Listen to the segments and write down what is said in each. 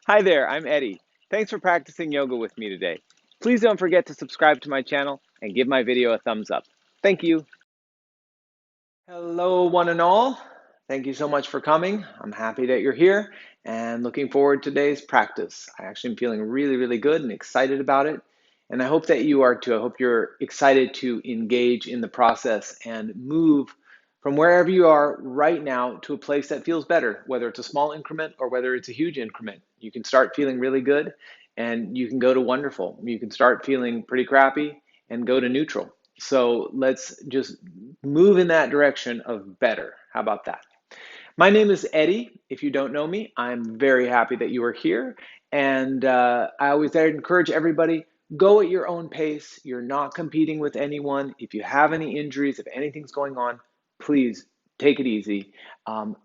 Hi there, I'm Eddie. Thanks for practicing yoga with me today. Please don't forget to subscribe to my channel and give my video a thumbs up. Thank you. Hello, one and all. Thank you so much for coming. I'm happy that you're here and looking forward to today's practice. I actually am feeling really good and excited about it. And I hope that you are too. I hope you're excited to engage in the process and move from wherever you are right now to a place that feels better, whether it's a small increment or whether it's a huge increment. You can start feeling really good and you can go to wonderful. You can start feeling pretty crappy and go to neutral. So let's just move in that direction of better. How about that? My name is Eddie. If you don't know me, I'm very happy that you are here. And I always encourage everybody, go at your own pace. You're not competing with anyone. If you have any injuries, if anything's going on, please take it easy.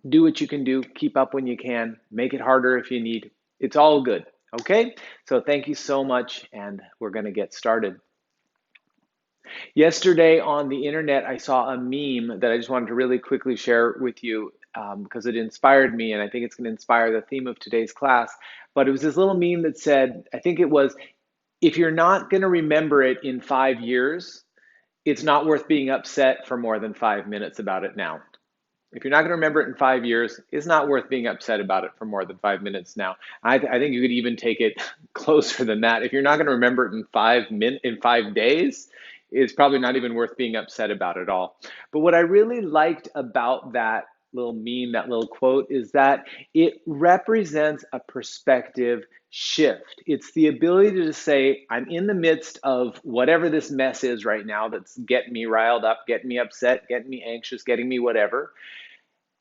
Do what you can do. Keep up when you can. Make it harder if you need. It's all good. Okay? So thank you so much. And we're going to get started. Yesterday on the internet, I saw a meme that I just wanted to really quickly share with you because it inspired me, and I think it's going to inspire the theme of today's class. But it was this little meme that said, I think it was, if you're not going to remember it in 5 years, it's not worth being upset for more than 5 minutes about it now. If you're not going to remember it in 5 years, it's not worth being upset about it for more than 5 minutes now. I think you could even take it closer than that. If you're not going to remember it in 5 days, it's probably not even worth being upset about at all. But what I really liked about that little meme, that little quote, is that it represents a perspective shift. It's the ability to say, I'm in the midst of whatever this mess is right now that's getting me riled up, getting me upset, getting me anxious, getting me whatever.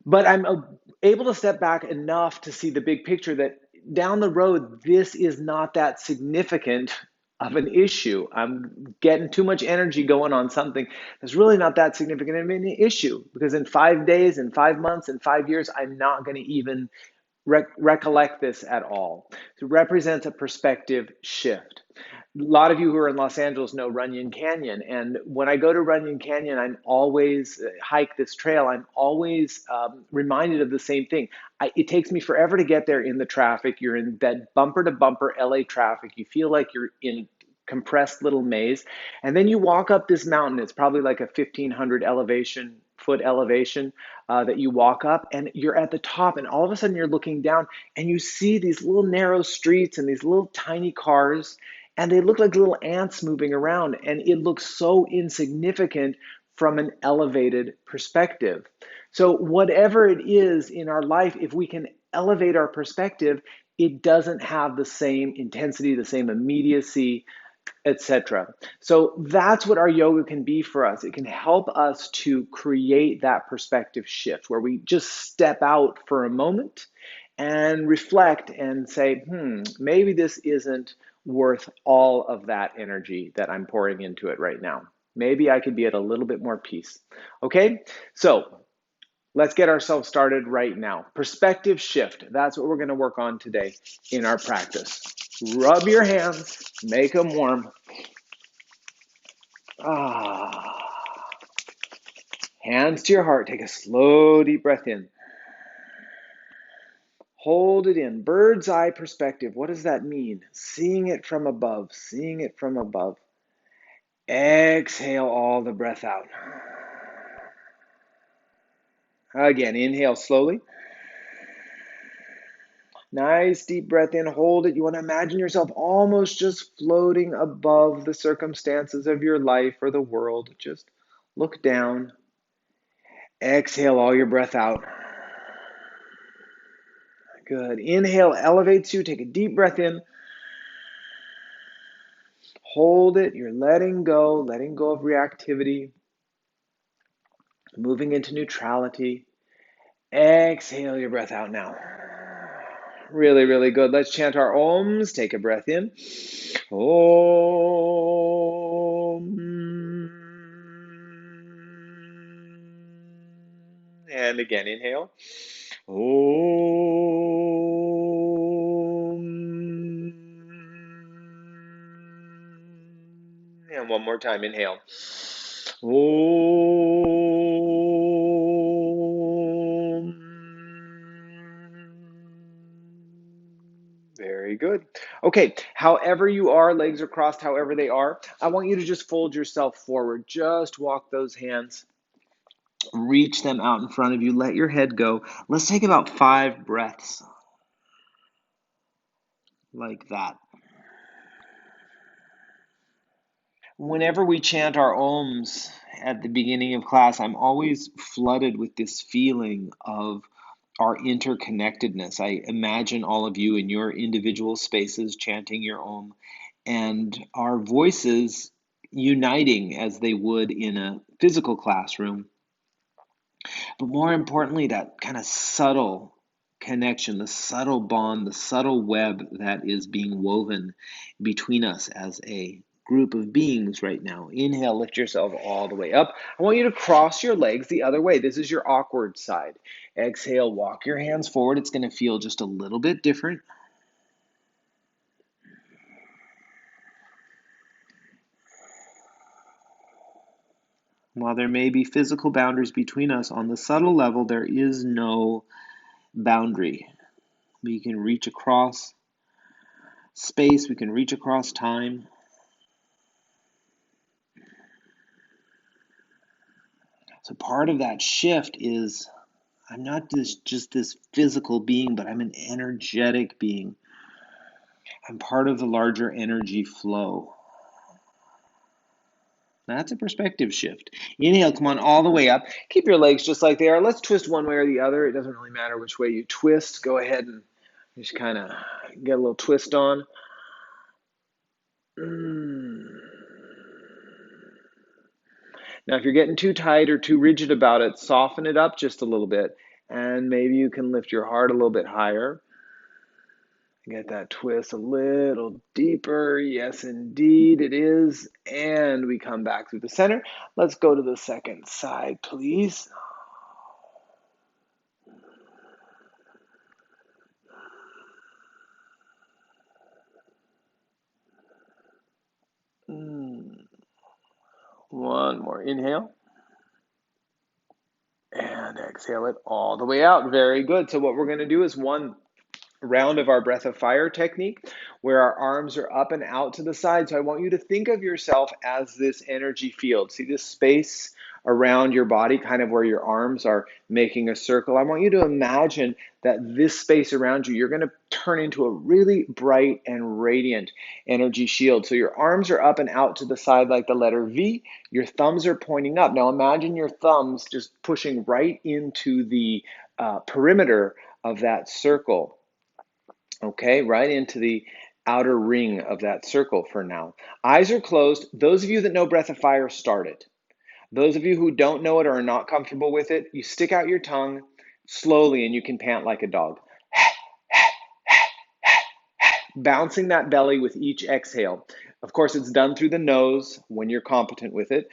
But I'm able to step back enough to see the big picture that down the road, this is not that significant of an issue. I'm getting too much energy going on something that's really not that significant of an issue because in 5 days, in 5 months, in 5 years, I'm not going to even recollect this at all. So it represents a perspective shift. A lot of you who are in Los Angeles know Runyon Canyon. And when I go to Runyon Canyon, I'm always hike this trail. I'm always reminded of the same thing. It takes me forever to get there in the traffic. You're in that bumper to bumper LA traffic. You feel like you're in compressed little maze. And then you walk up this mountain. It's probably like a 1,500 foot elevation that you walk up, and you're at the top, and all of a sudden you're looking down, and you see these little narrow streets and these little tiny cars, and they look like little ants moving around, and it looks so insignificant from an elevated perspective. So whatever it is in our life, if we can elevate our perspective, it doesn't have the same intensity, the same immediacy, etc. So that's what our yoga can be for us. It can help us to create that perspective shift where we just step out for a moment and reflect and say, maybe this isn't worth all of that energy that I'm pouring into it right now. Maybe I could be at a little bit more peace. Okay, so let's get ourselves started right now. Perspective shift. That's what we're going to work on today in our practice. Rub your hands, make them warm. Hands to your heart. Take a slow, deep breath in. Hold it in. Bird's eye perspective. What does that mean? Seeing it from above. Seeing it from above. Exhale all the breath out. Again, inhale slowly. Nice deep breath in. Hold it. You want to imagine yourself almost just floating above the circumstances of your life or the world. Just look down. Exhale all your breath out. Good. Inhale elevates you. Take a deep breath in. Hold it. You're letting go of reactivity, moving into neutrality. Exhale your breath out now. Really good. Let's chant our ohms. Take a breath in. Om. And again, inhale. Om. And one more time, inhale. Om. Very good. Okay, however you are, legs are crossed, however they are, I want you to just fold yourself forward. Just walk those hands, reach them out in front of you, let your head go. Let's take about 5 breaths like that. Whenever we chant our Oms at the beginning of class, I'm always flooded with this feeling of our interconnectedness. I imagine all of you in your individual spaces chanting your Om and our voices uniting as they would in a physical classroom. But more importantly, that kind of subtle connection, the subtle bond, the subtle web that is being woven between us as a group of beings right now. Inhale, lift yourself all the way up. I want you to cross your legs the other way. This is your awkward side. Exhale, walk your hands forward. It's going to feel just a little bit different. While there may be physical boundaries between us, on the subtle level, there is no boundary. We can reach across space, we can reach across time. So part of that shift is I'm not just this physical being, but I'm an energetic being. I'm part of the larger energy flow. That's a perspective shift. Inhale, come on all the way up. Keep your legs just like they are. Let's twist one way or the other. It doesn't really matter which way you twist. Go ahead and just kind of get a little twist on. Now, if you're getting too tight or too rigid about it, soften it up just a little bit. And maybe you can lift your heart a little bit higher. Get that twist a little deeper. Yes, indeed, it is. And we come back through the center. Let's go to the second side, please. One more inhale. And exhale it all the way out. Very good. So what we're going to do is one round of our breath of fire technique where our arms are up and out to the side. So I want you to think of yourself as this energy field. See this space around your body, kind of where your arms are making a circle. I want you to imagine that this space around you, you're going to turn into a really bright and radiant energy shield. So your arms are up and out to the side like the letter V. Your thumbs are pointing up. Now imagine your thumbs just pushing right into the perimeter of that circle. Okay, right into the outer ring of that circle for now. Eyes are closed. Those of you that know Breath of Fire, start it. Those of you who don't know it or are not comfortable with it, you stick out your tongue slowly and you can pant like a dog. Bouncing that belly with each exhale. Of course, it's done through the nose when you're competent with it.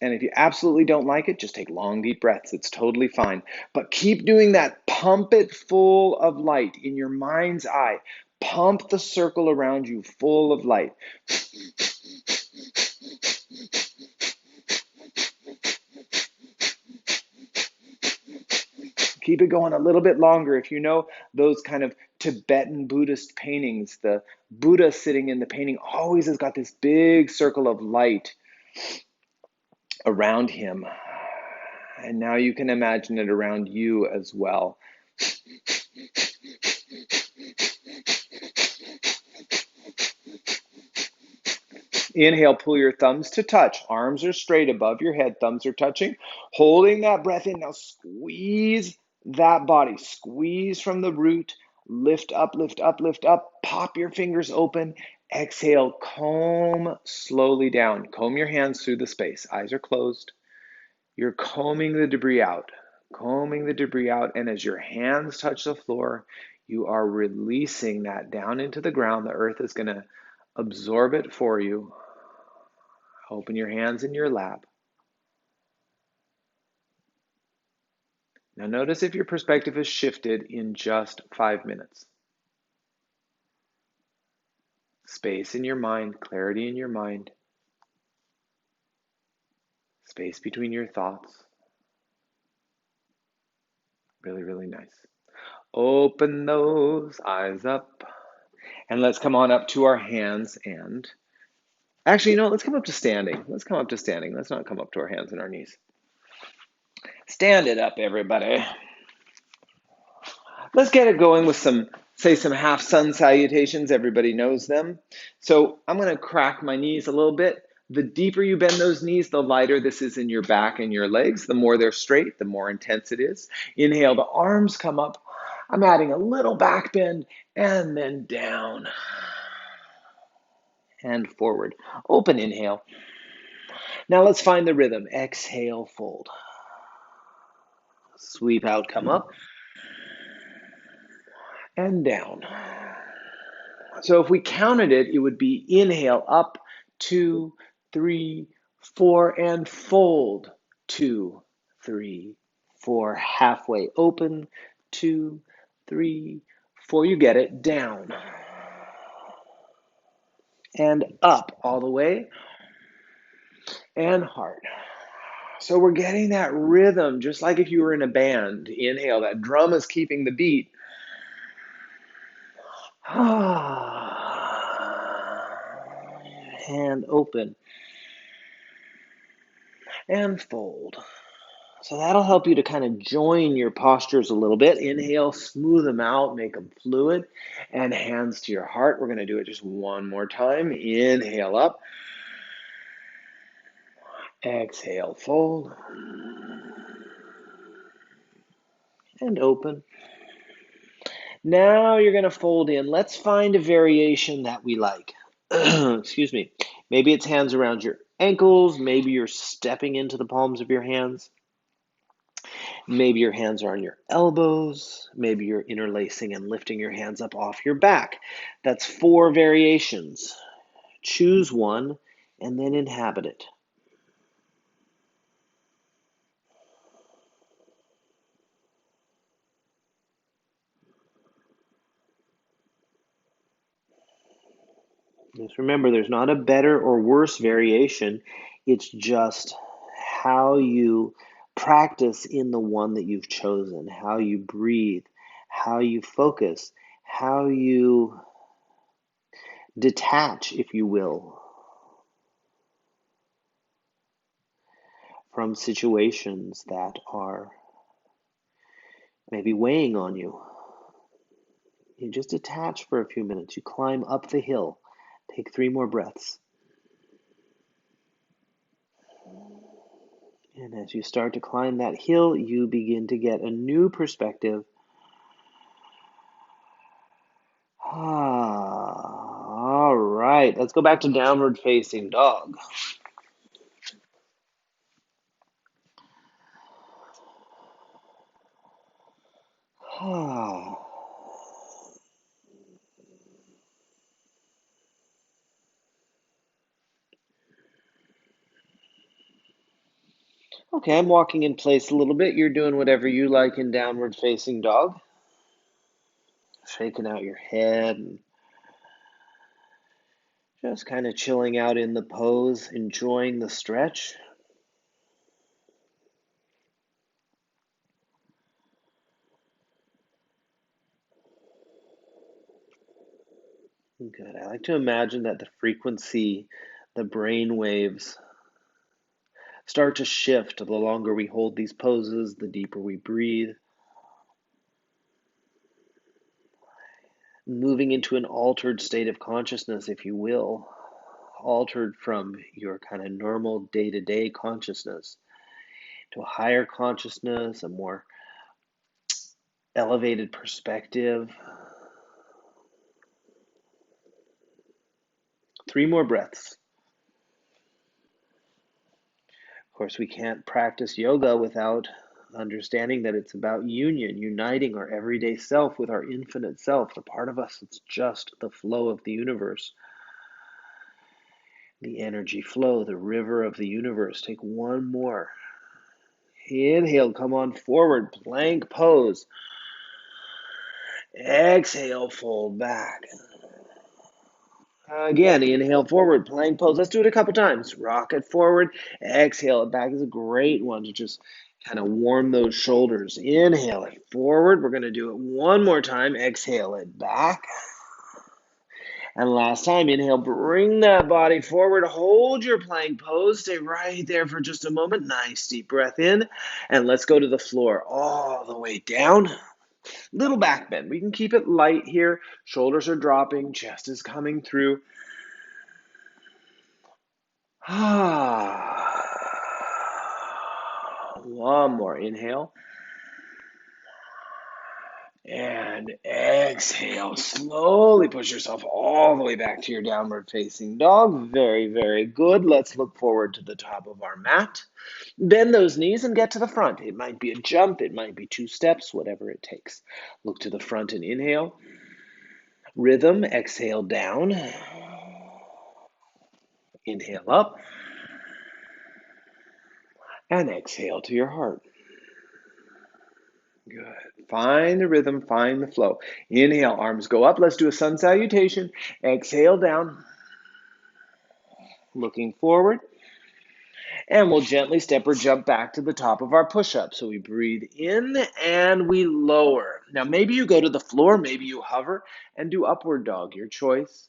And if you absolutely don't like it, just take long, deep breaths. It's totally fine. But keep doing that. Pump it full of light in your mind's eye. Pump the circle around you full of light. Keep it going a little bit longer. If you know those kind of Tibetan Buddhist paintings, the Buddha sitting in the painting always has got this big circle of light around him. And now you can imagine it around you as well. Inhale, pull your thumbs to touch. Arms are straight above your head. Thumbs are touching. Holding that breath in. Now squeeze that body. Squeeze from the root. Lift up, lift up, lift up. Pop your fingers open. Exhale, comb slowly down. Comb your hands through the space. Eyes are closed. You're combing the debris out. Combing the debris out. And as your hands touch the floor, you are releasing that down into the ground. The earth is going to absorb it for you. Open your hands in your lap. Now notice if your perspective has shifted in just 5 minutes. Space in your mind, clarity in your mind. Space between your thoughts. Really, really nice. Open those eyes up. And let's come on up to our hands and actually, let's come up to standing. Let's come up to standing. Let's not come up to our hands and our knees. Stand it up, everybody. Let's get it going with some half sun salutations. Everybody knows them. So I'm going to crack my knees a little bit. The deeper you bend those knees, the lighter this is in your back and your legs. The more they're straight, the more intense it is. Inhale, the arms come up. I'm adding a little back bend and then down and forward. Open inhale. Now let's find the rhythm. Exhale, fold. Sweep out, come up and down. So if we counted it, it would be inhale up, 2, 3, 4, and fold. 2, 3, 4. Halfway open. 2, 3, 4. You get it. Down and up all the way and hard. So we're getting that rhythm, just like if you were in a band. Inhale, that drum is keeping the beat. Hand open and fold. So that'll help you to kind of join your postures a little bit. Inhale, smooth them out, make them fluid, and hands to your heart. We're going to do it just one more time. Inhale up. Exhale, fold. And open. Now you're going to fold in. Let's find a variation that we like. Excuse me. Maybe it's hands around your ankles. Maybe you're stepping into the palms of your hands. Maybe your hands are on your elbows. Maybe you're interlacing and lifting your hands up off your back. That's 4 variations. Choose one and then inhabit it. Just remember, there's not a better or worse variation. It's just how you practice in the one that you've chosen, how you breathe, how you focus, how you detach, if you will, from situations that are maybe weighing on you. You just detach for a few minutes. You climb up the hill. Take 3 more breaths. And as you start to climb that hill, you begin to get a new perspective. All right, let's go back to downward facing dog. Okay, I'm walking in place a little bit. You're doing whatever you like in downward facing dog. Shaking out your head and just kind of chilling out in the pose, enjoying the stretch. Good. I like to imagine that the frequency, the brain waves start to shift the longer we hold these poses, the deeper we breathe. Moving into an altered state of consciousness, if you will, altered from your kind of normal day-to-day consciousness to a higher consciousness, a more elevated perspective. 3 more breaths. Of course, we can't practice yoga without understanding that it's about union, uniting our everyday self with our infinite self, the part of us that's just the flow of the universe, the energy flow, the river of the universe. Take 1 more. Inhale, come on forward, plank pose. Exhale, fold back. Again, inhale forward, plank pose. Let's do it a couple times. Rock it forward. Exhale it back is a great one to just Kind of warm those shoulders. Inhale it forward. We're going to do it one more time. Exhale it back. And last time, inhale, bring that body forward. Hold your plank pose. Stay right there for just a moment. Nice deep breath in. And let's go to the floor all the way down. Little back bend. We can keep it light here. Shoulders are dropping. Chest is coming through. One more. Inhale. And exhale. Slowly push yourself all the way back to your downward facing dog. Very, very good. Let's look forward to the top of our mat. Bend those knees and get to the front. It might be a jump. It might be 2 steps, whatever it takes. Look to the front and inhale. Rhythm. Exhale down. Inhale up. And exhale to your heart. Good. Find the rhythm, find the flow. Inhale, arms go up. Let's do a sun salutation. Exhale down. Looking forward. And we'll gently step or jump back to the top of our push-up. So we breathe in and we lower. Now maybe you go to the floor, maybe you hover and do upward dog, your choice.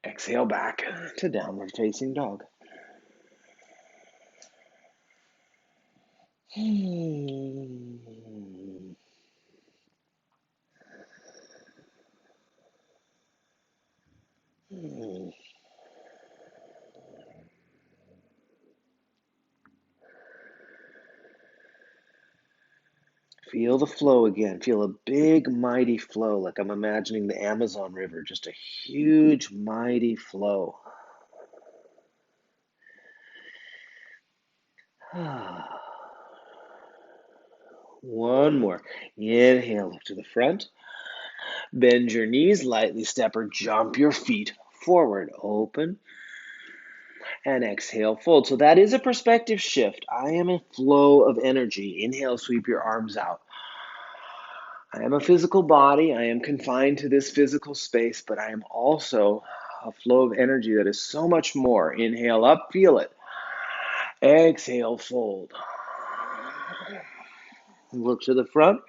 Exhale back to downward facing dog. Feel the flow again. Feel a big, mighty flow, like I'm imagining the Amazon River, just a huge, mighty flow. One more. Inhale, look to the front. Bend your knees, lightly step or jump your feet forward. Open. And exhale, fold. So that is a perspective shift. I am a flow of energy. Inhale, sweep your arms out. I am a physical body. I am confined to this physical space, but I am also a flow of energy that is so much more. Inhale up, feel it. Exhale, fold. Look to the front.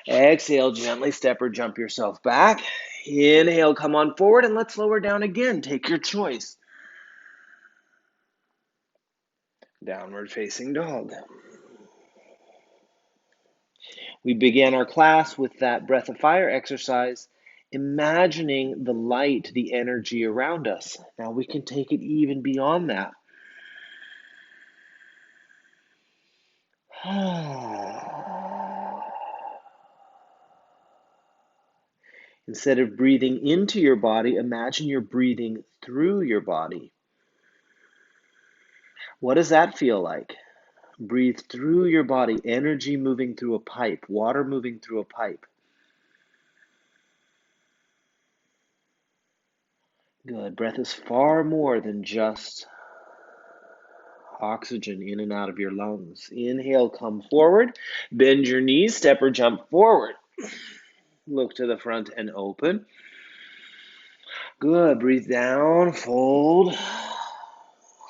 Exhale, gently step or jump yourself back. Inhale, come on forward, and let's lower down again. Take your choice. Downward facing dog. We began our class with that breath of fire exercise, imagining the light, the energy around us. Now we can take it even beyond that. Instead of breathing into your body, imagine you're breathing through your body. What does that feel like? Breathe through your body, energy moving through a pipe, water moving through a pipe. Good. Breath is far more than just oxygen in and out of your lungs. Inhale, come forward. Bend your knees, step or jump forward. Look to the front and open. Good. Breathe down, fold.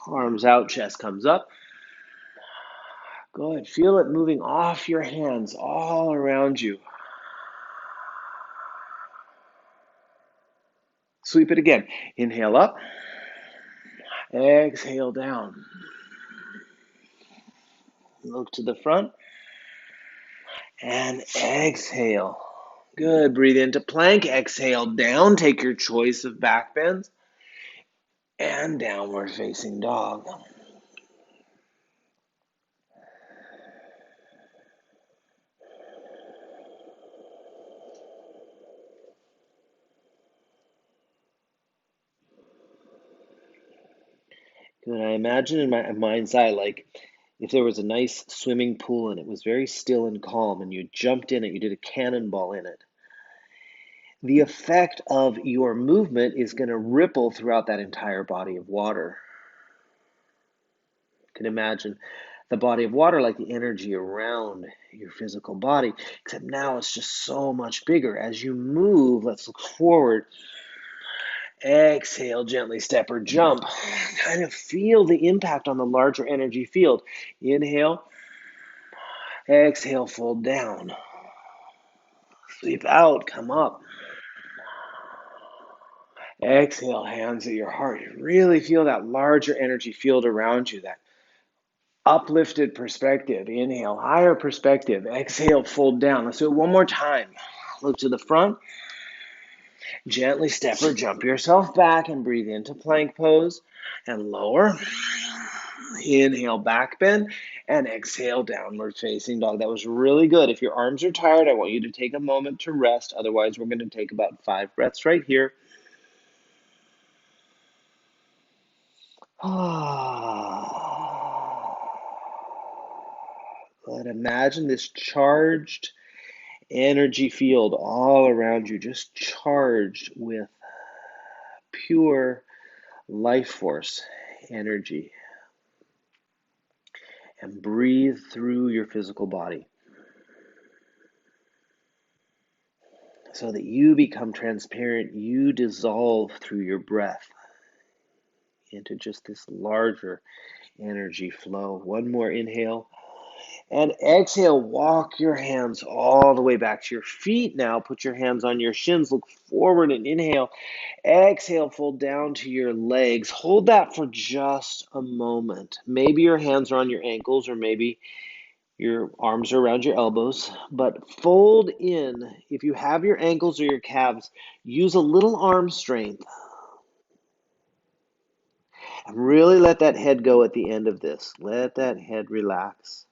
Arms out, chest comes up. Good. Feel it moving off your hands all around you. Sweep it again. Inhale up. Exhale down. Look to the front. And exhale. Good. Breathe into plank. Exhale down. Take your choice of back bends. And downward facing dog. Good. I imagine in my mind's eye, like if there was a nice swimming pool and it was very still and calm and you jumped in it, you did a cannonball in it. The effect of your movement is going to ripple throughout that entire body of water. You can imagine the body of water like the energy around your physical body, except now it's just so much bigger. As you move, let's look forward. Exhale, gently step or jump. Kind of feel the impact on the larger energy field. Inhale, exhale, fold down. Sweep out, come up. Exhale, hands at your heart. Really feel that larger energy field around you, that uplifted perspective. Inhale, higher perspective. Exhale, fold down. Let's do it one more time. Look to the front. Gently step or jump yourself back and breathe into plank pose and lower. Inhale, back bend, and exhale, downward facing dog. That was really good. If your arms are tired, I want you to take a moment to rest. Otherwise, we're going to take about 5 breaths right here. But imagine this charged energy field all around you, just charged with pure life force energy. And breathe through your physical body so that you become transparent. You dissolve through your breath into just this larger energy flow. One more inhale. And exhale, walk your hands all the way back to your feet now. Put your hands on your shins. Look forward and inhale. Exhale, fold down to your legs. Hold that for just a moment. Maybe your hands are on your ankles, or maybe your arms are around your elbows. But fold in. If you have your ankles or your calves, use a little arm strength. And really let that head go at the end of this. Let that head relax.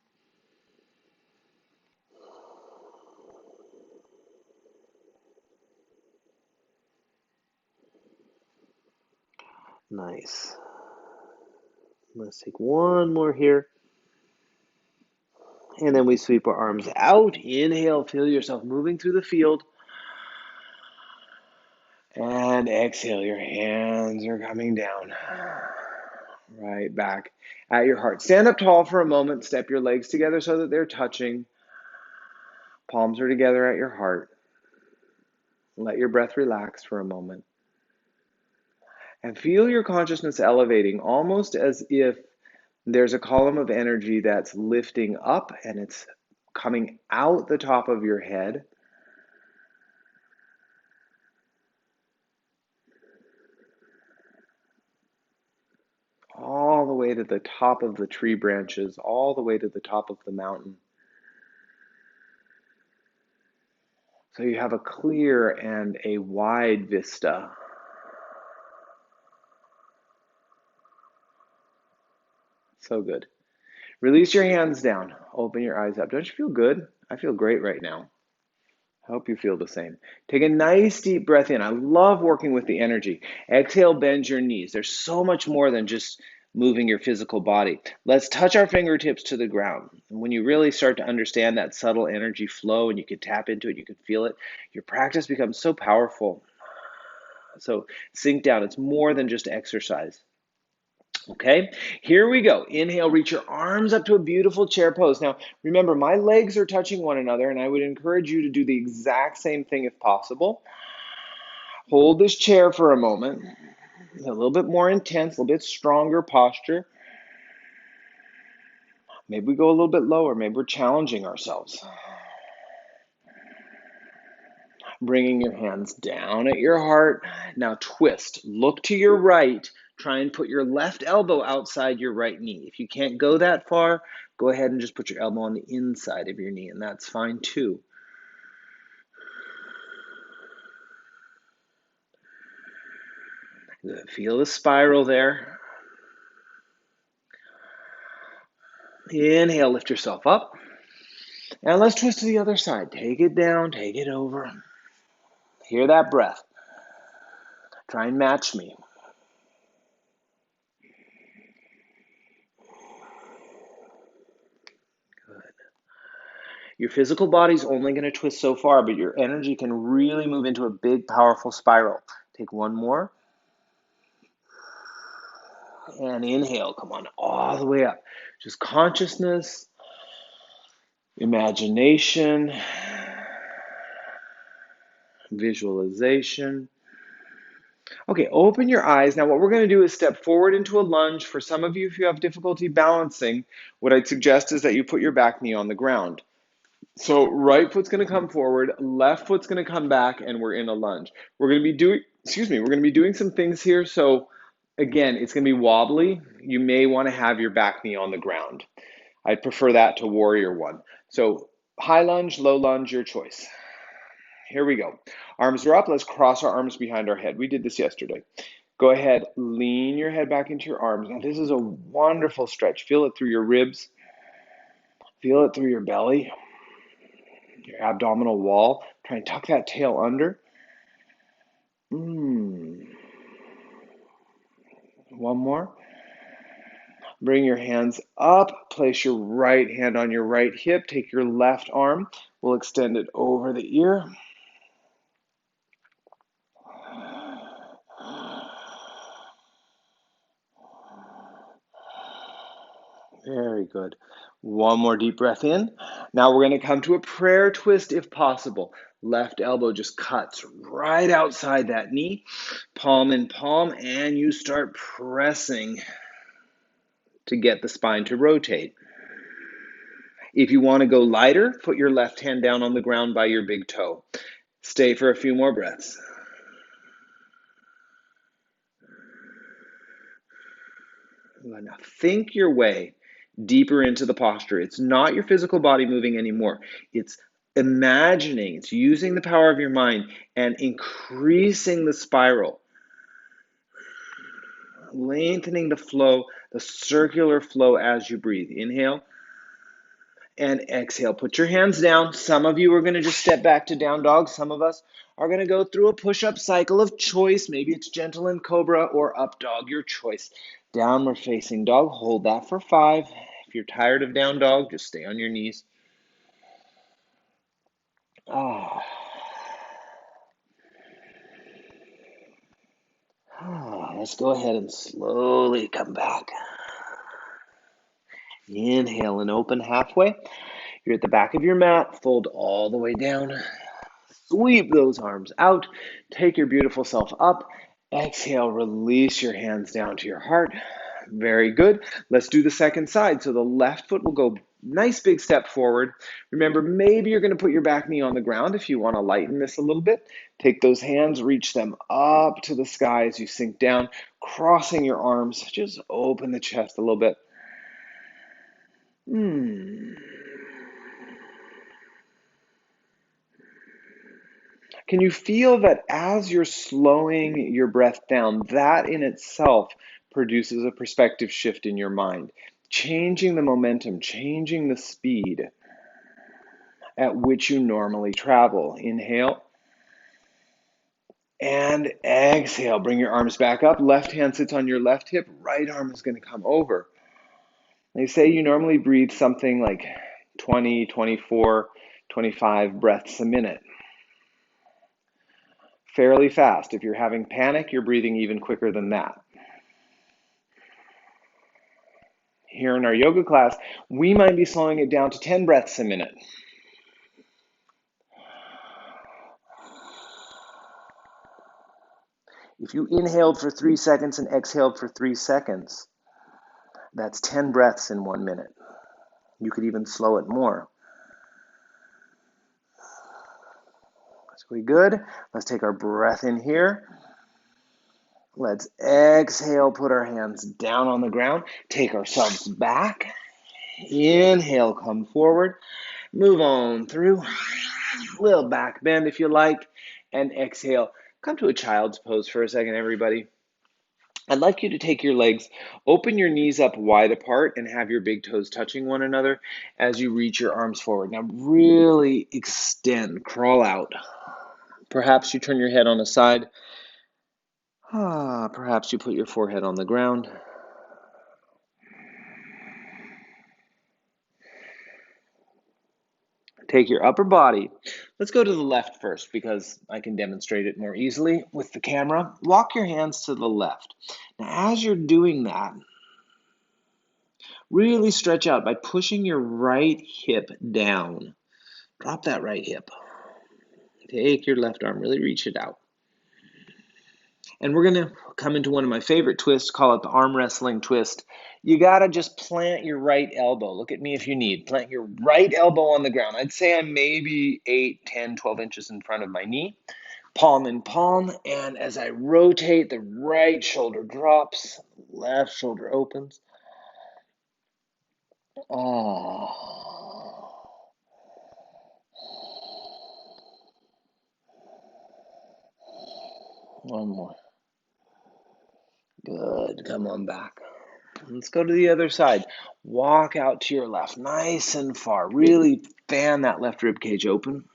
Nice. Let's take one more here. And then we sweep our arms out. Inhale, feel yourself moving through the field. And exhale, your hands are coming down. Right back at your heart. Stand up tall for a moment. Step your legs together so that they're touching. Palms are together at your heart. Let your breath relax for a moment. And feel your consciousness elevating, almost as if there's a column of energy that's lifting up and it's coming out the top of your head. All the way to the top of the tree branches, all the way to the top of the mountain. So you have a clear and a wide vista. So good. Release your hands down. Open your eyes up. Don't you feel good? I feel great right now. I hope you feel the same. Take a nice deep breath in. I love working with the energy. Exhale, bend your knees. There's so much more than just moving your physical body. Let's touch our fingertips to the ground. And when you really start to understand that subtle energy flow and you can tap into it, you can feel it, your practice becomes so powerful. So sink down. It's more than just exercise. Okay, here we go. Inhale, reach your arms up to a beautiful chair pose. Now, remember, my legs are touching one another, and I would encourage you to do the exact same thing if possible. Hold this chair for a moment. A little bit more intense, a little bit stronger posture. Maybe we go a little bit lower. Maybe we're challenging ourselves. Bringing your hands down at your heart. Now twist. Look to your right. Try and put your left elbow outside your right knee. If you can't go that far, go ahead and just put your elbow on the inside of your knee, and that's fine too. Feel the spiral there. Inhale, lift yourself up. And let's twist to the other side. Take it down, take it over. Hear that breath. Try and match me. Good. Your physical body's only going to twist so far, but your energy can really move into a big, powerful spiral. Take one more. And inhale, come on, all the way up. Just consciousness, imagination, visualization. Okay, open your eyes. Now, what we're going to do is step forward into a lunge. For some of you, if you have difficulty balancing, what I'd suggest is that you put your back knee on the ground. So right foot's going to come forward, left foot's going to come back, and we're in a lunge. We're going to be doing, we're going to be doing some things here. So again, it's going to be wobbly. You may want to have your back knee on the ground. I'd prefer that to warrior one. So high lunge, low lunge, your choice. Here we go. Arms are up. Let's cross our arms behind our head. We did this yesterday. Go ahead, lean your head back into your arms. Now, this is a wonderful stretch. Feel it through your ribs. Feel it through your belly, your abdominal wall. Try and tuck that tail under. One more. Bring your hands up. Place your right hand on your right hip. Take your left arm. We'll extend it over the ear. Very good. One more deep breath in. Now we're going to come to a prayer twist if possible. Left elbow just cuts right outside that knee, palm in palm, and you start pressing to get the spine to rotate. If you want to go lighter, put your left hand down on the ground by your big toe. Stay for a few more breaths. Now think your way deeper into the posture. It's not your physical body moving anymore. It's imagining, it's using the power of your mind and increasing the spiral, lengthening the flow, the circular flow as you breathe. Inhale and exhale. Put your hands down. Some of you are going to just step back to down dog. Some of us are going to go through a push-up cycle of choice. Maybe it's gentle and cobra or up dog, your choice. Downward facing dog, hold that for 5. If you're tired of down dog, just stay on your knees. Ah. Let's go ahead and slowly come back. Inhale and open halfway. You're at the back of your mat. Fold all the way down. Sweep those arms out. Take your beautiful self up. Exhale, release your hands down to your heart. Very good. Let's do the second side. So the left foot will go nice big step forward. Remember, maybe you're going to put your back knee on the ground if you want to lighten this a little bit. Take those hands, reach them up to the sky as you sink down, crossing your arms. Just open the chest a little bit. Can you feel that as you're slowing your breath down, that in itself produces a perspective shift in your mind, changing the momentum, changing the speed at which you normally travel? Inhale and exhale. Bring your arms back up. Left hand sits on your left hip. Right arm is going to come over. They say you normally breathe something like 20, 24, 25 breaths a minute. Fairly fast. If you're having panic, you're breathing even quicker than that. Here in our yoga class, we might be slowing it down to 10 breaths a minute. If you inhaled for 3 seconds and exhaled for 3 seconds, that's 10 breaths in 1 minute. You could even slow it more. That's really good. Let's take our breath in here. Let's exhale, put our hands down on the ground, take ourselves back. Inhale, come forward, move on through. Little back bend if you like, and exhale. Come to a child's pose for a second, everybody. I'd like you to take your legs, open your knees up wide apart, and have your big toes touching one another as you reach your arms forward. Now really extend, crawl out. Perhaps you turn your head on a side. Perhaps you put your forehead on the ground. Take your upper body. Let's go to the left first because I can demonstrate it more easily with the camera. Walk your hands to the left. Now, as you're doing that, really stretch out by pushing your right hip down. Drop that right hip. Take your left arm, really reach it out. And we're going to come into one of my favorite twists, call it the arm wrestling twist. You got to just plant your right elbow. Look at me if you need. Plant your right elbow on the ground. I'd say I'm maybe 8, 10, 12 inches in front of my knee, palm in palm. And as I rotate, the right shoulder drops, left shoulder opens. Oh. One more. Good. Come on back. Let's go to the other side. Walk out to your left, nice and far. Really fan that left rib cage open.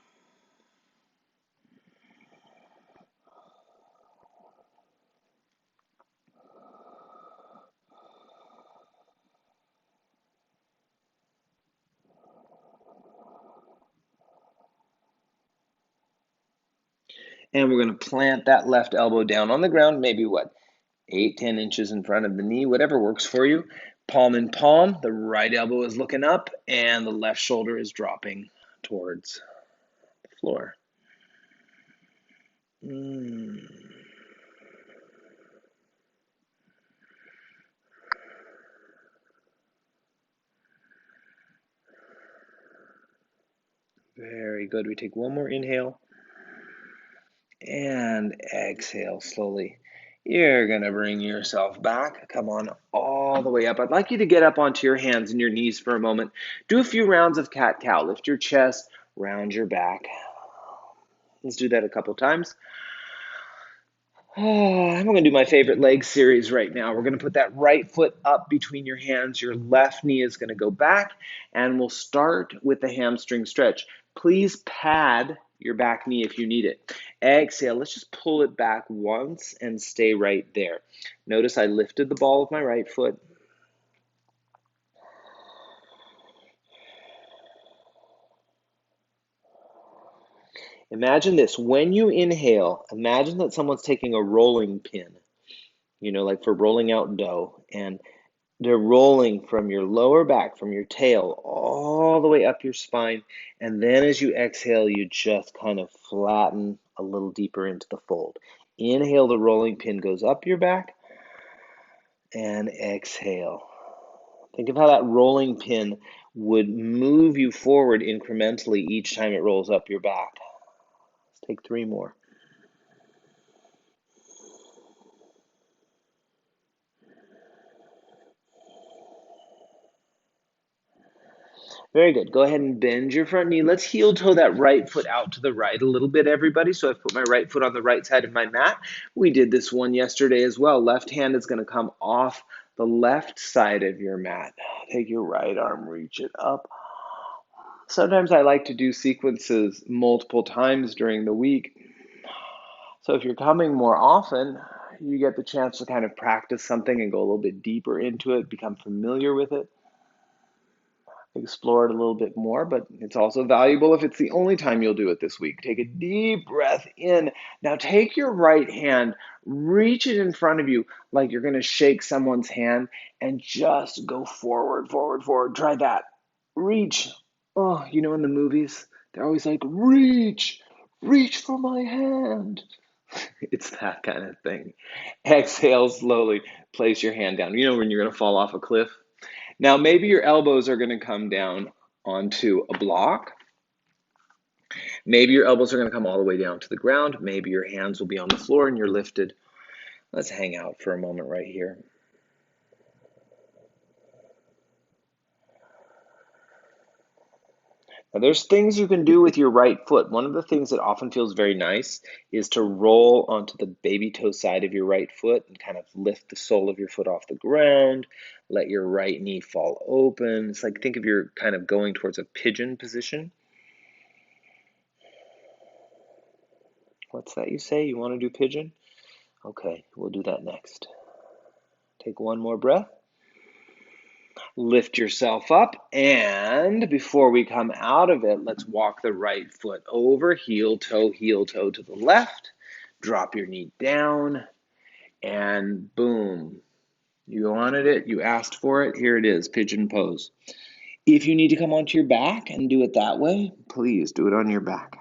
And we're going to plant that left elbow down on the ground, maybe what, 8, 10 inches in front of the knee, whatever works for you. Palm in palm, the right elbow is looking up, and the left shoulder is dropping towards the floor. Very good. We take one more inhale and exhale slowly. You're going to bring yourself back. Come on all the way up. I'd like you to get up onto your hands and your knees for a moment. Do a few rounds of cat-cow. Lift your chest, round your back. Let's do that a couple times. I'm going to do my favorite leg series right now. We're going to put that right foot up between your hands. Your left knee is going to go back, and we'll start with the hamstring stretch. Please pad your back knee if you need it. Exhale. Let's just pull it back once and stay right there. Notice I lifted the ball of my right foot. Imagine this. When you inhale, imagine that someone's taking a rolling pin, like for rolling out dough, and they're rolling from your lower back, from your tail, all the way up your spine. And then as you exhale, you just kind of flatten a little deeper into the fold. Inhale, the rolling pin goes up your back, and exhale. Think of how that rolling pin would move you forward incrementally each time it rolls up your back. Let's take 3 more. Very good. Go ahead and bend your front knee. Let's heel toe that right foot out to the right a little bit, everybody. So I've put my right foot on the right side of my mat. We did this one yesterday as well. Left hand is going to come off the left side of your mat. Take your right arm, reach it up. Sometimes I like to do sequences multiple times during the week. So if you're coming more often, you get the chance to kind of practice something and go a little bit deeper into it, become familiar with it, explore it a little bit more, but it's also valuable if it's the only time you'll do it this week. Take a deep breath in. Now take your right hand, reach it in front of you like you're going to shake someone's hand, and just go forward, forward, forward. Try that. Reach. Oh, in the movies, they're always like, reach for my hand. It's that kind of thing. Exhale slowly. Place your hand down. When you're going to fall off a cliff? Now, maybe your elbows are going to come down onto a block. Maybe your elbows are going to come all the way down to the ground. Maybe your hands will be on the floor and you're lifted. Let's hang out for a moment right here. Now, there's things you can do with your right foot. One of the things that often feels very nice is to roll onto the baby toe side of your right foot and kind of lift the sole of your foot off the ground. Let your right knee fall open. It's like, think of you're kind of going towards a pigeon position. What's that you say? You want to do pigeon? Okay, we'll do that next. Take one more breath. Lift yourself up, and before we come out of it, let's walk the right foot over, heel toe to the left. Drop your knee down, and boom. You wanted it, you asked for it, here it is, pigeon pose. If you need to come onto your back and do it that way, please do it on your back.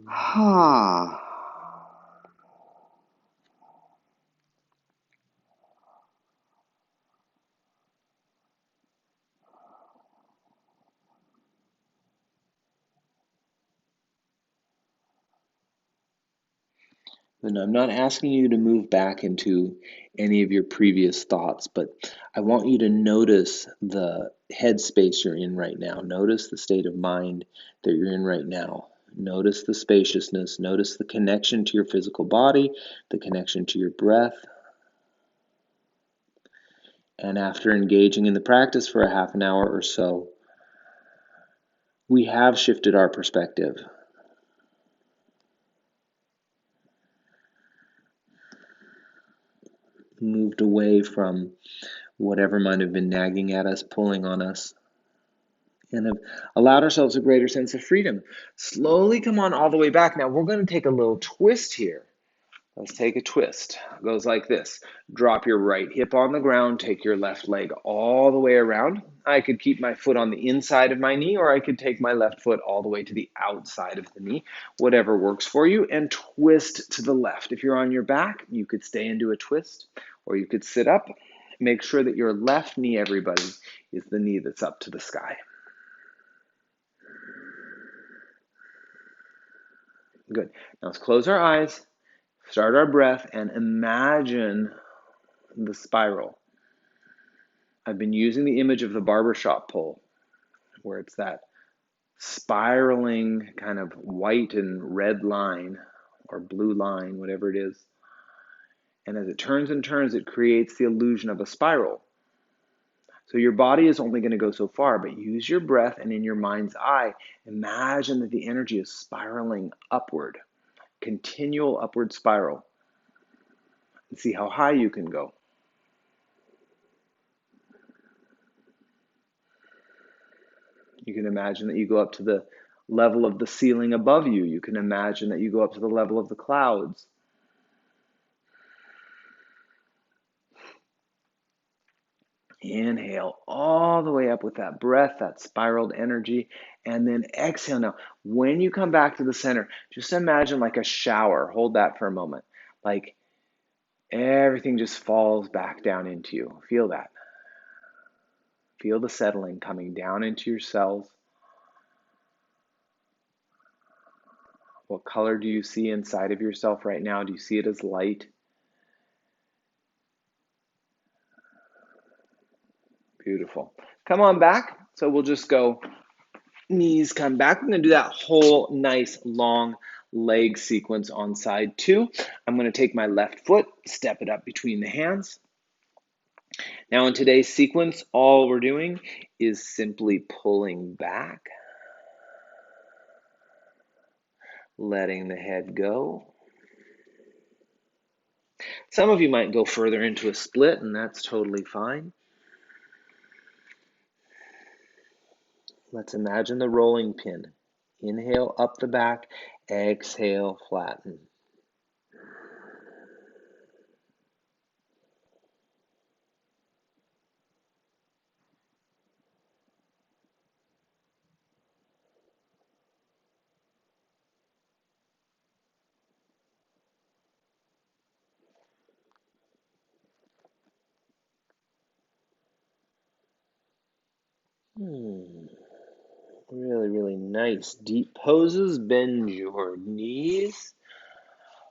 Ha. And I'm not asking you to move back into any of your previous thoughts, but I want you to notice the headspace you're in right now. Notice the state of mind that you're in right now. Notice the spaciousness. Notice the connection to your physical body, the connection to your breath. And after engaging in the practice for a half an hour or so, we have shifted our perspective. Moved away from whatever might have been nagging at us, pulling on us, and have allowed ourselves a greater sense of freedom. Slowly come on all the way back. Now we're going to take a little twist here. Let's take a twist. It goes like this. Drop your right hip on the ground, take your left leg all the way around. I could keep my foot on the inside of my knee, or I could take my left foot all the way to the outside of the knee, whatever works for you, and twist to the left. If you're on your back, you could stay and do a twist, or you could sit up. Make sure that your left knee, everybody, is the knee that's up to the sky. Good. Now let's close our eyes, start our breath, and imagine the spiral. I've been using the image of the barbershop pole, where it's that spiraling kind of white and red line, or blue line, whatever it is. And as it turns and turns, it creates the illusion of a spiral. So your body is only going to go so far, but use your breath, and in your mind's eye, imagine that the energy is spiraling upward, continual upward spiral, and see how high you can go. You can imagine that you go up to the level of the ceiling above you. You can imagine that you go up to the level of the clouds. Inhale all the way up with that breath, that spiraled energy, and then exhale. Now, when you come back to the center, just imagine like a shower. Hold that for a moment. Like everything just falls back down into you. Feel that. Feel the settling coming down into your cells. What color do you see inside of yourself right now? Do you see it as light? Beautiful. Come on back. So we'll just go knees come back. We're going to do that whole nice long leg sequence on side 2. I'm going to take my left foot, step it up between the hands. Now in today's sequence, all we're doing is simply pulling back, letting the head go. Some of you might go further into a split, and that's totally fine. Let's imagine the rolling pin. Inhale up the back, exhale, flatten. Really, really nice. Deep poses. Bend your knees.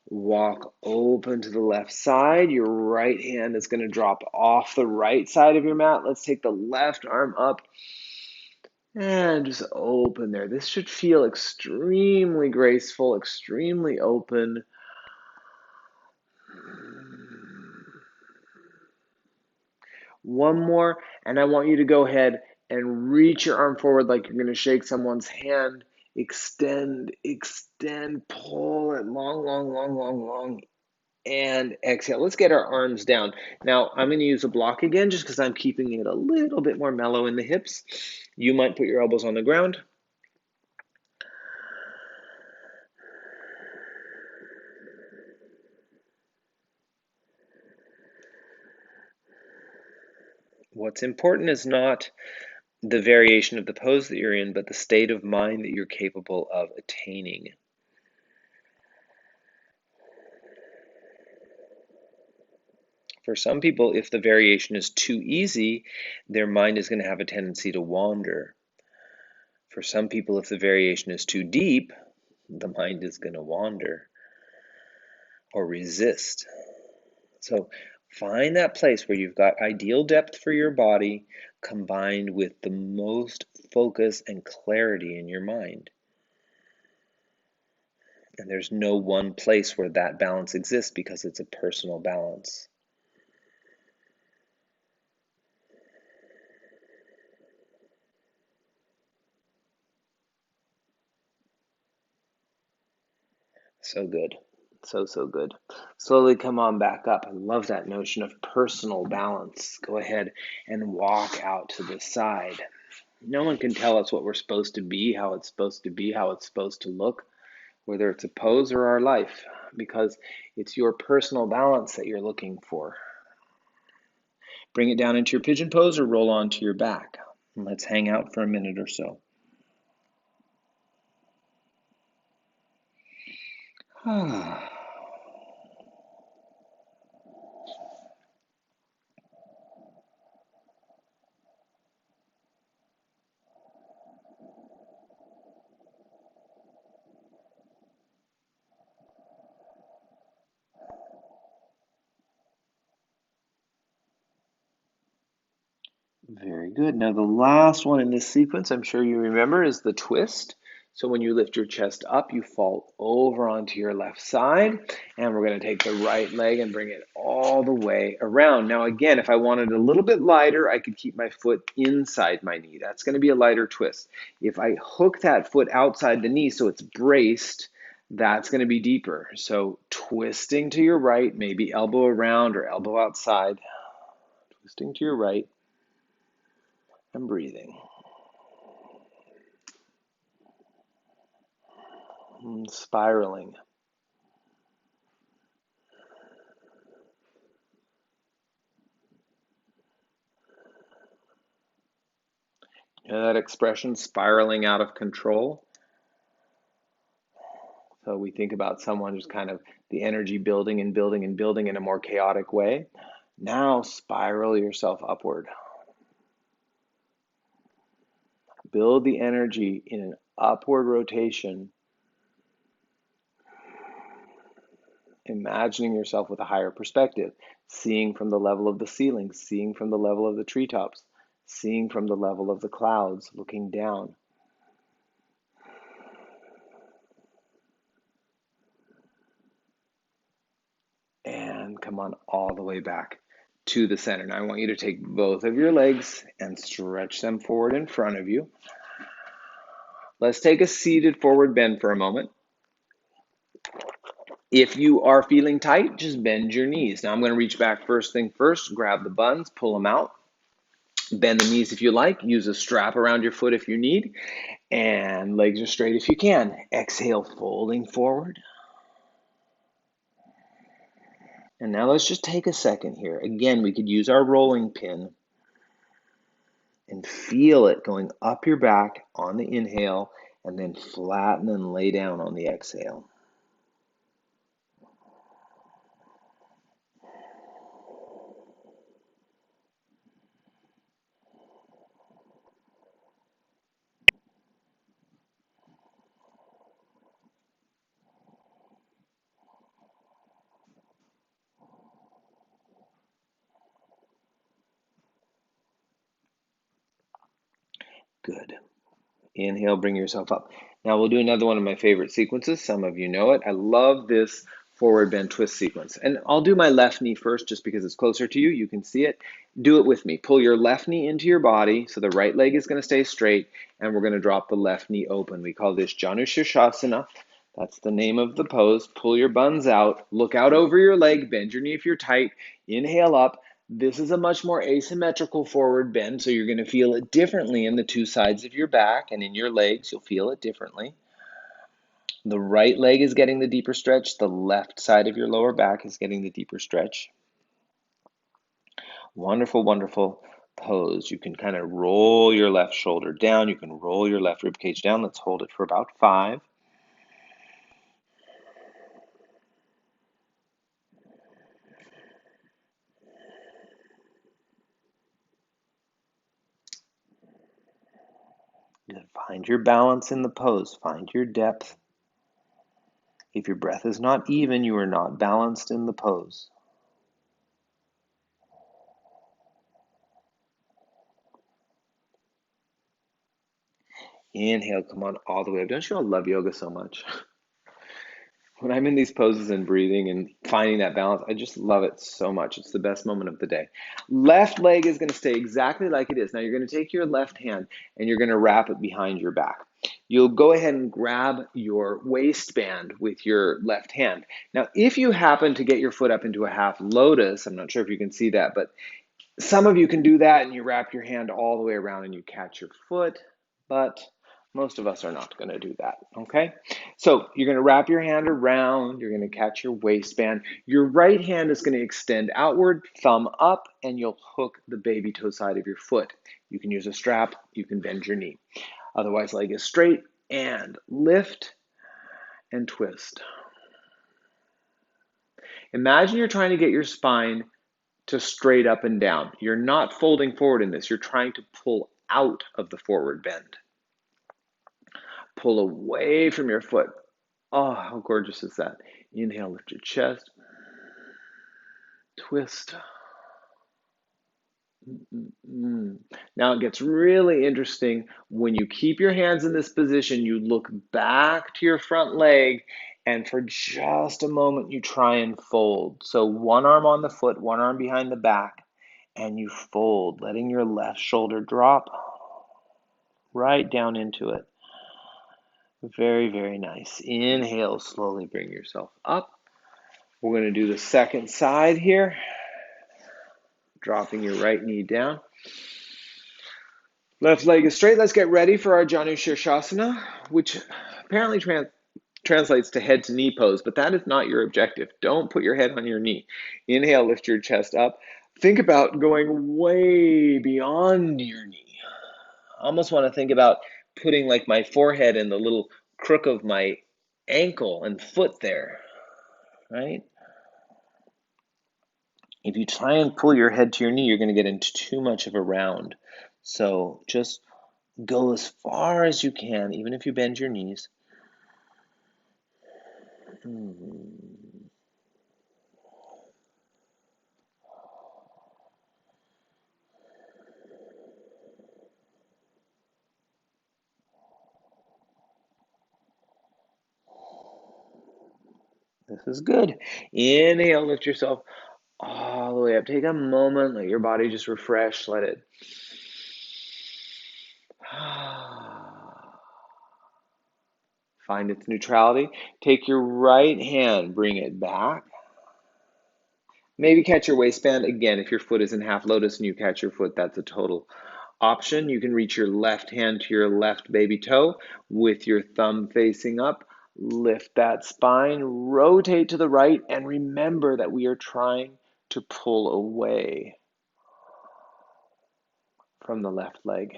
Walk open to the left side. Your right hand is going to drop off the right side of your mat. Let's take the left arm up and just open there. This should feel extremely graceful, extremely open. One more, and I want you to go ahead and reach your arm forward like you're going to shake someone's hand. Extend, extend, pull it long, long, long, long, long, and exhale. Let's get our arms down. Now, I'm going to use a block again just because I'm keeping it a little bit more mellow in the hips. You might put your elbows on the ground. What's important is not the variation of the pose that you're in, but the state of mind that you're capable of attaining. For some people, if the variation is too easy, their mind is going to have a tendency to wander. For some people, if the variation is too deep, the mind is going to wander or resist. So find that place where you've got ideal depth for your body combined with the most focus and clarity in your mind. And there's no one place where that balance exists because it's a personal balance. So good. So good. Slowly come on back up. I love that notion of personal balance. Go ahead and walk out to the side. No one can tell us what we're supposed to be, how it's supposed to be, how it's supposed to look, whether it's a pose or our life, because it's your personal balance that you're looking for. Bring it down into your pigeon pose or roll onto your back. And let's hang out for a minute or so. Very good. Now, the last one in this sequence, I'm sure you remember, is the twist. So when you lift your chest up, you fall over onto your left side, and we're going to take the right leg and bring it all the way around. Now, again, if I wanted a little bit lighter, I could keep my foot inside my knee. That's going to be a lighter twist. If I hook that foot outside the knee so it's braced, that's going to be deeper. So twisting to your right, maybe elbow around or elbow outside, twisting to your right. I'm breathing. Spiraling. You know that expression, spiraling out of control? So we think about someone just kind of the energy building and building and building in a more chaotic way. Now spiral yourself upward. Build the energy in an upward rotation, imagining yourself with a higher perspective, seeing from the level of the ceiling, seeing from the level of the treetops, seeing from the level of the clouds, looking down. And come on all the way back to the center. Now I want you to take both of your legs and stretch them forward in front of you. Let's take a seated forward bend for a moment. If you are feeling tight, just bend your knees. Now I'm going to reach back first thing first, grab the buns, pull them out. Bend the knees if you like. Use a strap around your foot if you need. And legs are straight if you can. Exhale, folding forward. And now let's just take a second here. Again, we could use our rolling pin and feel it going up your back on the inhale and then flatten and lay down on the exhale. Good. Inhale, bring yourself up. Now we'll do another one of my favorite sequences. Some of you know it. I love this forward bend twist sequence. And I'll do my left knee first just because it's closer to you. You can see it. Do it with me. Pull your left knee into your body so the right leg is going to stay straight and we're going to drop the left knee open. We call this Janu Shirshasana. That's the name of the pose. Pull your buns out. Look out over your leg. Bend your knee if you're tight. Inhale up. This is a much more asymmetrical forward bend, so you're going to feel it differently in the two sides of your back and in your legs. You'll feel it differently. The right leg is getting the deeper stretch. The left side of your lower back is getting the deeper stretch. Wonderful, wonderful pose. You can kind of roll your left shoulder down. You can roll your left rib cage down. Let's hold it for about 5. Good. Find your balance in the pose. Find your depth. If your breath is not even, you are not balanced in the pose. Inhale, come on all the way up. Don't you all love yoga so much? When I'm in these poses and breathing and finding that balance, I just love it so much. It's the best moment of the day. Left leg is going to stay exactly like it is. Now you're going to take your left hand and you're going to wrap it behind your back. You'll go ahead and grab your waistband with your left hand. Now, if you happen to get your foot up into a half lotus, I'm not sure if you can see that, but some of you can do that and you wrap your hand all the way around and you catch your foot, but most of us are not going to do that, okay? So you're going to wrap your hand around, you're going to catch your waistband. Your right hand is going to extend outward, thumb up, and you'll hook the baby toe side of your foot. You can use a strap, you can bend your knee. Otherwise, leg is straight and lift and twist. Imagine you're trying to get your spine to straight up and down. You're not folding forward in this. You're trying to pull out of the forward bend. Pull away from your foot. Oh, how gorgeous is that? Inhale, lift your chest. Twist. Now it gets really interesting when you keep your hands in this position, you look back to your front leg, and for just a moment you try and fold. So one arm on the foot, one arm behind the back, and you fold, letting your left shoulder drop right down into it. Very, very nice. Inhale, slowly bring yourself up. We're going to do the second side here, dropping your right knee down. Left leg is straight. Let's get ready for our Janu Shirshasana, which apparently translates to head to knee pose, but that is not your objective. Don't put your head on your knee. Inhale, lift your chest up. Think about going way beyond your knee. I almost want to think about putting like my forehead in the little crook of my ankle and foot there, right? If you try and pull your head to your knee, you're going to get into too much of a round. So just go as far as you can, even if you bend your knees. This is good. Inhale, lift yourself all the way up. Take a moment, let your body just refresh, let it. Find its neutrality. Take your right hand, bring it back. Maybe catch your waistband. Again, if your foot is in half lotus and you catch your foot, that's a total option. You can reach your left hand to your left baby toe with your thumb facing up. Lift that spine, rotate to the right, and remember that we are trying to pull away from the left leg.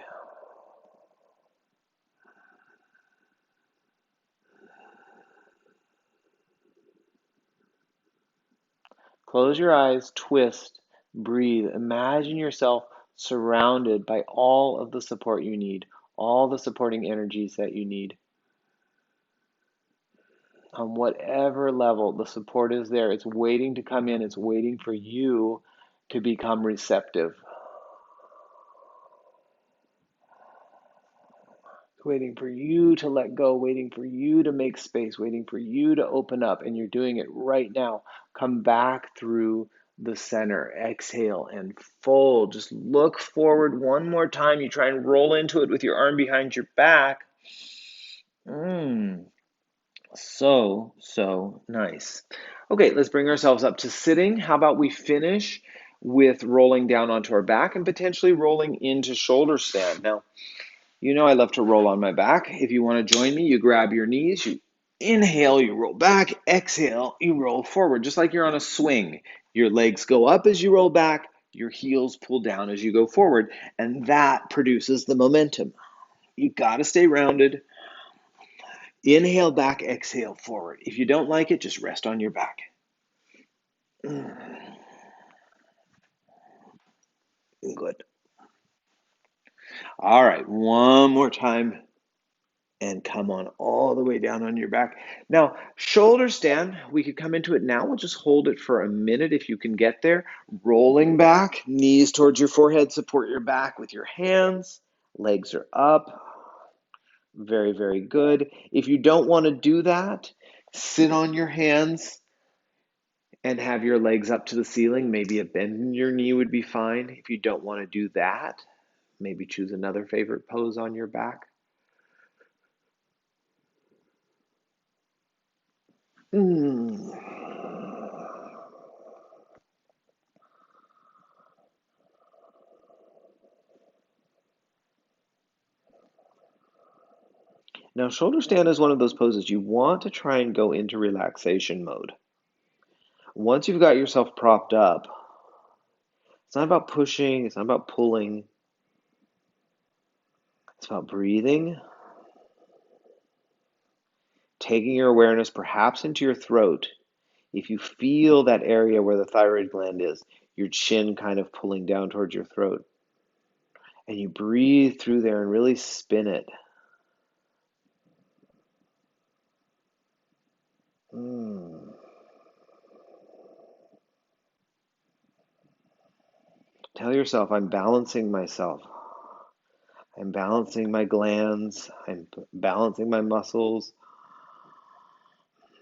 Close your eyes, twist, breathe. Imagine yourself surrounded by all of the support you need, all the supporting energies that you need. On whatever level the support is there, it's waiting to come in, it's waiting for you to become receptive. Waiting for you to let go, waiting for you to make space, waiting for you to open up, and you're doing it right now. Come back through the center. Exhale and fold. Just look forward one more time. You try and roll into it with your arm behind your back. So nice. Okay, let's bring ourselves up to sitting. How about we finish with rolling down onto our back and potentially rolling into shoulder stand. Now, you know I love to roll on my back. If you want to join me, you grab your knees, you inhale, you roll back, exhale, you roll forward, just like you're on a swing. Your legs go up as you roll back, your heels pull down as you go forward, and that produces the momentum. You got to stay rounded. Inhale back, exhale forward. If you don't like it, just rest on your back. Good. All right, one more time. And come on all the way down on your back. Now, shoulder stand, we could come into it now. We'll just hold it for a minute if you can get there. Rolling back, knees towards your forehead, support your back with your hands. Legs are up. Very, very good. If you don't want to do that, sit on your hands and have your legs up to the ceiling. Maybe a bend in your knee would be fine. If you don't want to do that, maybe choose another favorite pose on your back. Mm. Now, shoulder stand is one of those poses you want to try and go into relaxation mode. Once you've got yourself propped up, it's not about pushing, it's not about pulling, it's about breathing, taking your awareness perhaps into your throat. If you feel that area where the thyroid gland is, your chin kind of pulling down towards your throat, and you breathe through there and really spin it. Mm. Tell yourself, I'm balancing myself. I'm balancing my glands. I'm balancing my muscles.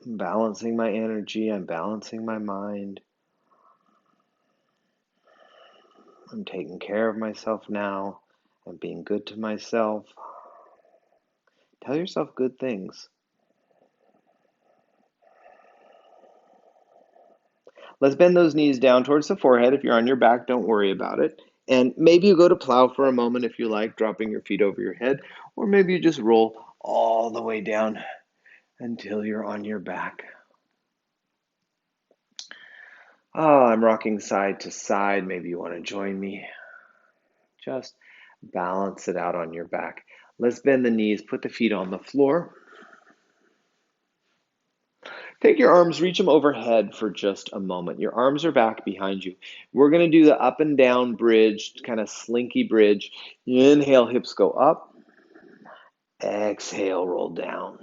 I'm balancing my energy. I'm balancing my mind. I'm taking care of myself now. I'm being good to myself. Tell yourself good things. Let's bend those knees down towards the forehead. If you're on your back, don't worry about it. And maybe you go to plow for a moment if you like, dropping your feet over your head. Or maybe you just roll all the way down until you're on your back. Oh, I'm rocking side to side. Maybe you want to join me. Just balance it out on your back. Let's bend the knees, put the feet on the floor. Take your arms, reach them overhead for just a moment. Your arms are back behind you. We're going to do the up and down bridge, kind of slinky bridge. Inhale, hips go up. Exhale, roll down.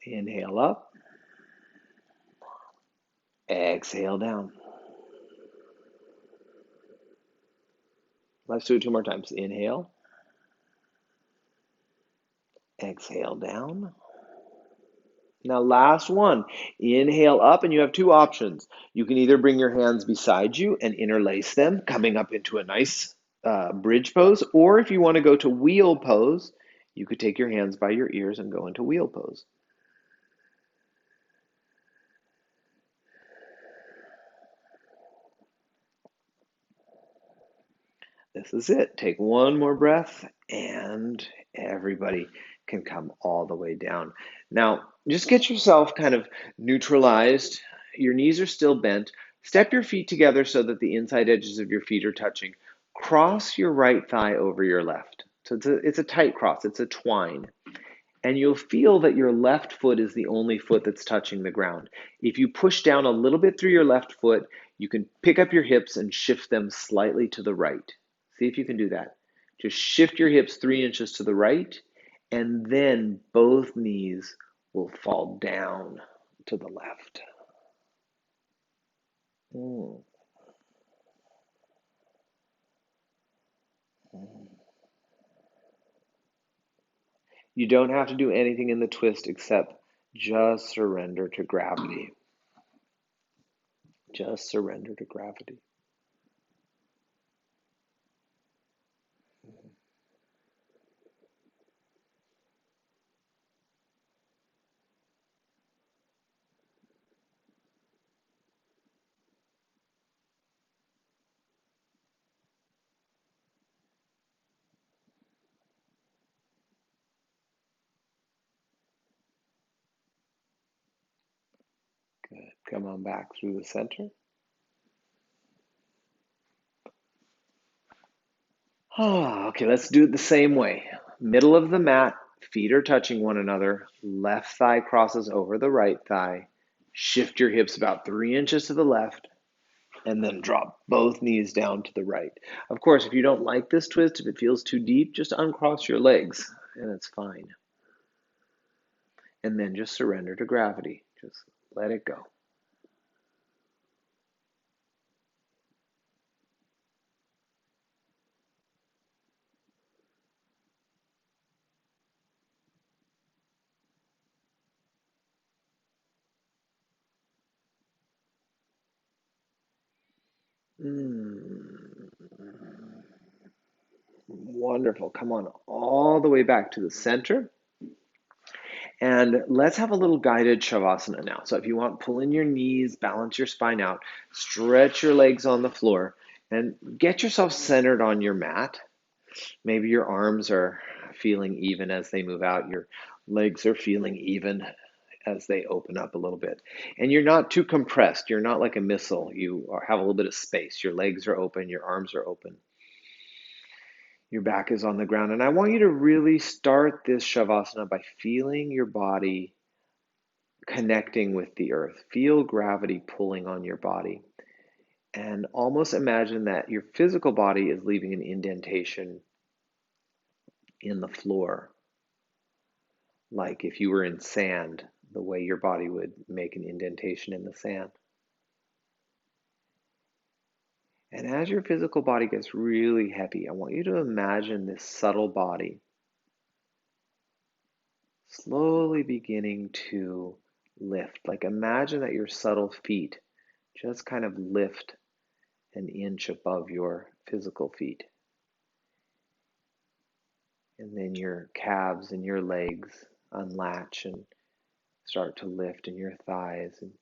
Inhale up. Exhale down. Let's do it two more times. Inhale. Exhale down. Now, last one. Inhale up, and you have two options. You can either bring your hands beside you and interlace them, coming up into a nice bridge pose, or if you want to go to wheel pose, you could take your hands by your ears and go into wheel pose. This is it. Take one more breath, and everybody can come all the way down. Now, just get yourself kind of neutralized. Your knees are still bent. Step your feet together so that the inside edges of your feet are touching. Cross your right thigh over your left. So it's a tight cross, it's a twine. And you'll feel that your left foot is the only foot that's touching the ground. If you push down a little bit through your left foot, you can pick up your hips and shift them slightly to the right. See if you can do that. Just shift your hips 3 inches to the right, and then both knees will fall down to the left. Mm. You don't have to do anything in the twist except just surrender to gravity. Just surrender to gravity. Good. Come on back through the center. Okay, let's do it the same way. Middle of the mat, feet are touching one another. Left thigh crosses over the right thigh. Shift your hips about 3 inches to the left. And then drop both knees down to the right. Of course, if you don't like this twist, if it feels too deep, just uncross your legs and it's fine. And then just surrender to gravity. Just let it go. Mm. Wonderful. Come on all the way back to the center. And let's have a little guided shavasana now. So if you want, pull in your knees, balance your spine out, stretch your legs on the floor, and get yourself centered on your mat. Maybe your arms are feeling even as they move out. Your legs are feeling even as they open up a little bit. And you're not too compressed. You're not like a missile. Have a little bit of space. Your legs are open, your arms are open. Your back is on the ground. And I want you to really start this shavasana by feeling your body connecting with the earth. Feel gravity pulling on your body. And almost imagine that your physical body is leaving an indentation in the floor. Like if you were in sand, the way your body would make an indentation in the sand. And as your physical body gets really heavy, I want you to imagine this subtle body slowly beginning to lift. Like imagine that your subtle feet just kind of lift an inch above your physical feet. And then your calves and your legs unlatch and start to lift, and your thighs. And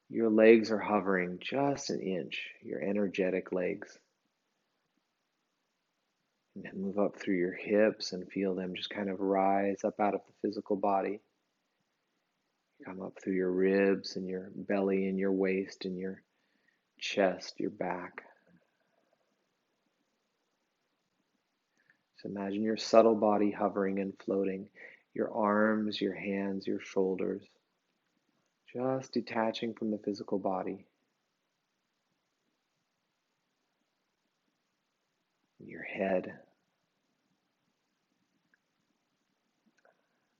your legs are hovering just an inch, your energetic legs. And then move up through your hips and feel them just kind of rise up out of the physical body. Come up through your ribs and your belly and your waist and your chest, your back. So imagine your subtle body hovering and floating, your arms, your hands, your shoulders, just detaching from the physical body. Your head.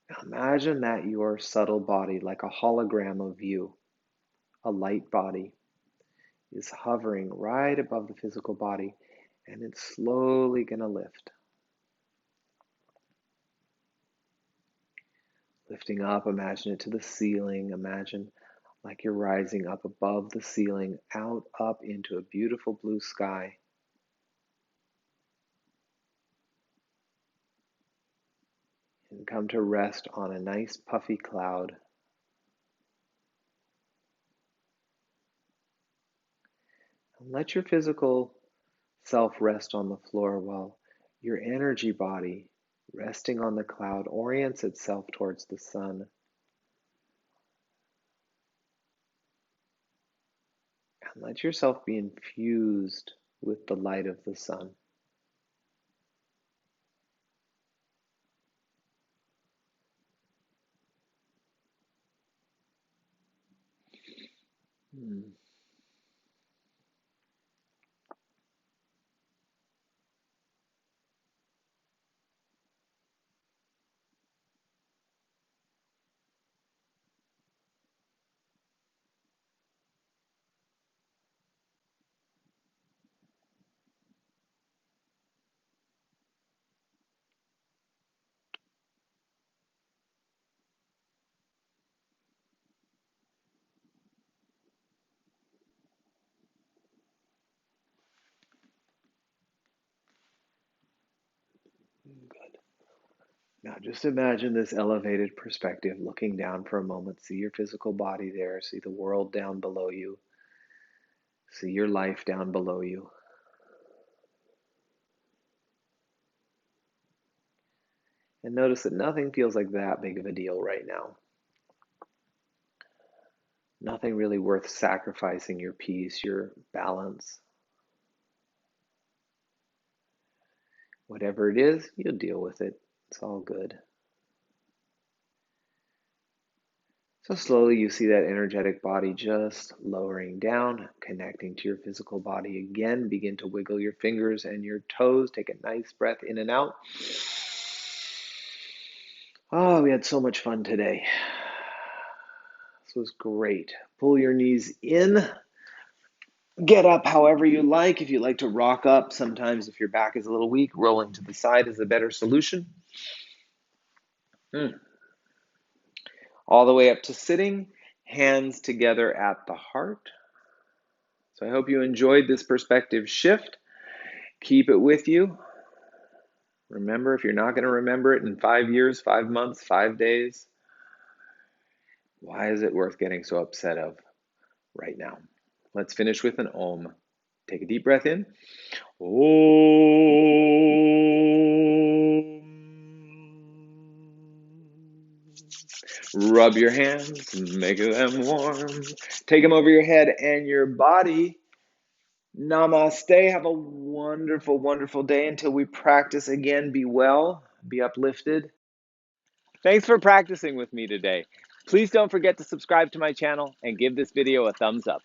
Now imagine that your subtle body, like a hologram of you, a light body, is hovering right above the physical body, and it's slowly going to lift. Lifting up, imagine it to the ceiling. Imagine like you're rising up above the ceiling, out up into a beautiful blue sky. And come to rest on a nice puffy cloud. And let your physical self rest on the floor while your energy body, resting on the cloud, orients itself towards the sun. And let yourself be infused with the light of the sun. Mm. Good. Now just imagine this elevated perspective, looking down for a moment. See your physical body there. See the world down below you. See your life down below you. And notice that nothing feels like that big of a deal right now. Nothing really worth sacrificing your peace, your balance. Whatever it is, you'll deal with it. It's all good. So slowly you see that energetic body just lowering down, connecting to your physical body again. Begin to wiggle your fingers and your toes. Take a nice breath in and out. Oh, we had so much fun today. This was great. Pull your knees in. Get up however you like. If you like to rock up, sometimes if your back is a little weak, rolling to the side is a better solution. All the way up to sitting, hands together at the heart. So I hope you enjoyed this perspective shift. Keep it with you. Remember, if you're not going to remember it in 5 years, 5 months, 5 days, why is it worth getting so upset of right now? Let's finish with an Om. Take a deep breath in. Om. Rub your hands, make them warm. Take them over your head and your body. Namaste. Have a wonderful, wonderful day until we practice again. Be well, be uplifted. Thanks for practicing with me today. Please don't forget to subscribe to my channel and give this video a thumbs up.